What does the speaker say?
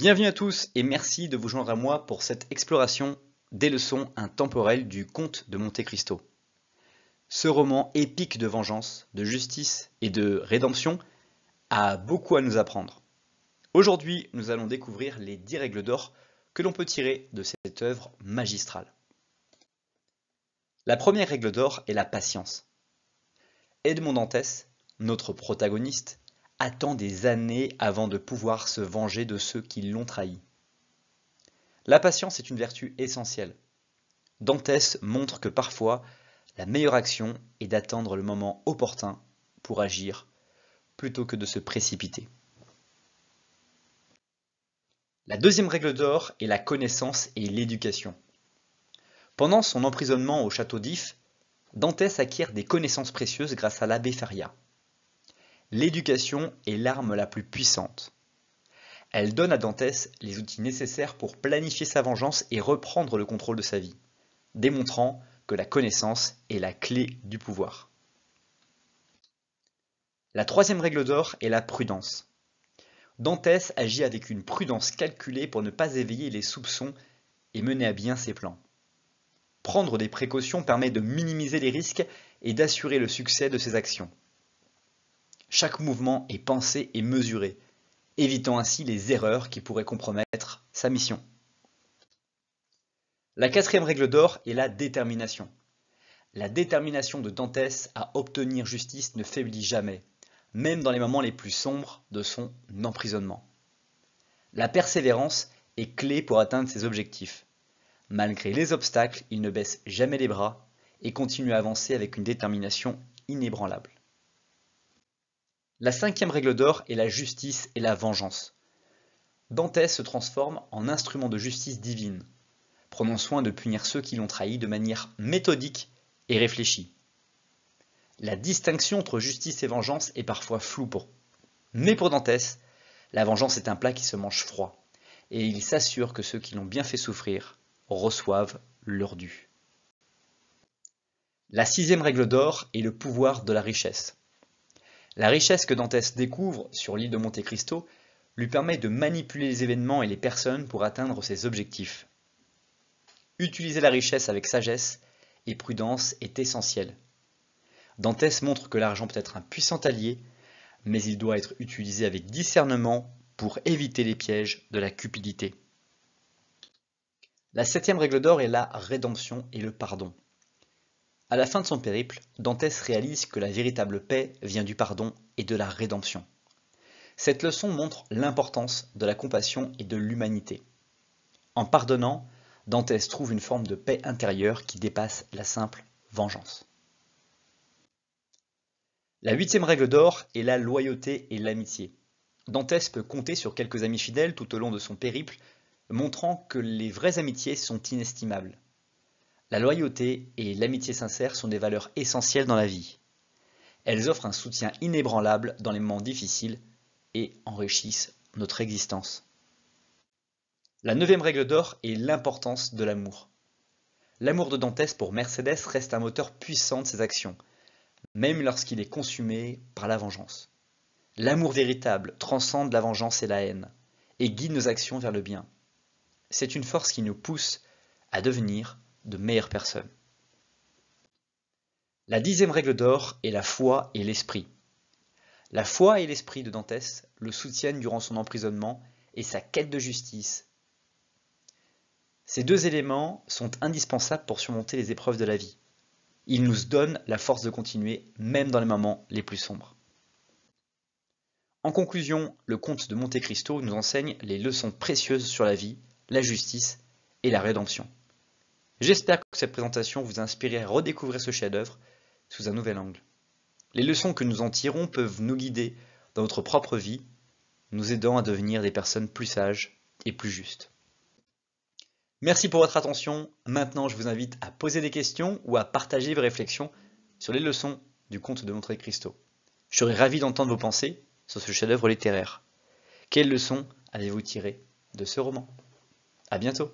Bienvenue à tous et merci de vous joindre à moi pour cette exploration des leçons intemporelles du Comte de Monte Cristo. Ce roman épique de vengeance, de justice et de rédemption a beaucoup à nous apprendre. Aujourd'hui, nous allons découvrir les 10 règles d'or que l'on peut tirer de cette œuvre magistrale. La première règle d'or est la patience. Edmond Dantès, notre protagoniste, attend des années avant de pouvoir se venger de ceux qui l'ont trahi. La patience est une vertu essentielle. Dantès montre que parfois, la meilleure action est d'attendre le moment opportun pour agir, plutôt que de se précipiter. La deuxième règle d'or est la connaissance et l'éducation. Pendant son emprisonnement au château d'If, Dantès acquiert des connaissances précieuses grâce à l'abbé Faria. L'éducation est l'arme la plus puissante. Elle donne à Dantès les outils nécessaires pour planifier sa vengeance et reprendre le contrôle de sa vie, démontrant que la connaissance est la clé du pouvoir. La troisième règle d'or est la prudence. Dantès agit avec une prudence calculée pour ne pas éveiller les soupçons et mener à bien ses plans. Prendre des précautions permet de minimiser les risques et d'assurer le succès de ses actions. Chaque mouvement est pensé et mesuré, évitant ainsi les erreurs qui pourraient compromettre sa mission. La quatrième règle d'or est la détermination. La détermination de Dantès à obtenir justice ne faiblit jamais, même dans les moments les plus sombres de son emprisonnement. La persévérance est clé pour atteindre ses objectifs. Malgré les obstacles, il ne baisse jamais les bras et continue à avancer avec une détermination inébranlable. La cinquième règle d'or est la justice et la vengeance. Dantès se transforme en instrument de justice divine, prenant soin de punir ceux qui l'ont trahi de manière méthodique et réfléchie. La distinction entre justice et vengeance est parfois floue mais pour Dantès, la vengeance est un plat qui se mange froid, et il s'assure que ceux qui l'ont bien fait souffrir reçoivent leur dû. La sixième règle d'or est le pouvoir de la richesse. La richesse que Dantès découvre sur l'île de Monte Cristo lui permet de manipuler les événements et les personnes pour atteindre ses objectifs. Utiliser la richesse avec sagesse et prudence est essentiel. Dantès montre que l'argent peut être un puissant allié, mais il doit être utilisé avec discernement pour éviter les pièges de la cupidité. La septième règle d'or est la rédemption et le pardon. À la fin de son périple, Dantès réalise que la véritable paix vient du pardon et de la rédemption. Cette leçon montre l'importance de la compassion et de l'humanité. En pardonnant, Dantès trouve une forme de paix intérieure qui dépasse la simple vengeance. La huitième règle d'or est la loyauté et l'amitié. Dantès peut compter sur quelques amis fidèles tout au long de son périple, montrant que les vraies amitiés sont inestimables. La loyauté et l'amitié sincère sont des valeurs essentielles dans la vie. Elles offrent un soutien inébranlable dans les moments difficiles et enrichissent notre existence. La neuvième règle d'or est l'importance de l'amour. L'amour de Dantès pour Mercédès reste un moteur puissant de ses actions, même lorsqu'il est consumé par la vengeance. L'amour véritable transcende la vengeance et la haine, et guide nos actions vers le bien. C'est une force qui nous pousse à devenir de meilleures personnes. La dixième règle d'or est la foi et l'esprit. La foi et l'esprit de Dantès le soutiennent durant son emprisonnement et sa quête de justice. Ces deux éléments sont indispensables pour surmonter les épreuves de la vie. Ils nous donnent la force de continuer, même dans les moments les plus sombres. En conclusion, le Comte de Monte Cristo nous enseigne les leçons précieuses sur la vie, la justice et la rédemption. J'espère que cette présentation vous a inspiré à redécouvrir ce chef-d'œuvre sous un nouvel angle. Les leçons que nous en tirons peuvent nous guider dans notre propre vie, nous aidant à devenir des personnes plus sages et plus justes. Merci pour votre attention. Maintenant, je vous invite à poser des questions ou à partager vos réflexions sur les leçons du Comte de Monte Cristo. Je serais ravi d'entendre vos pensées sur ce chef-d'œuvre littéraire. Quelles leçons avez-vous tirées de ce roman? À bientôt.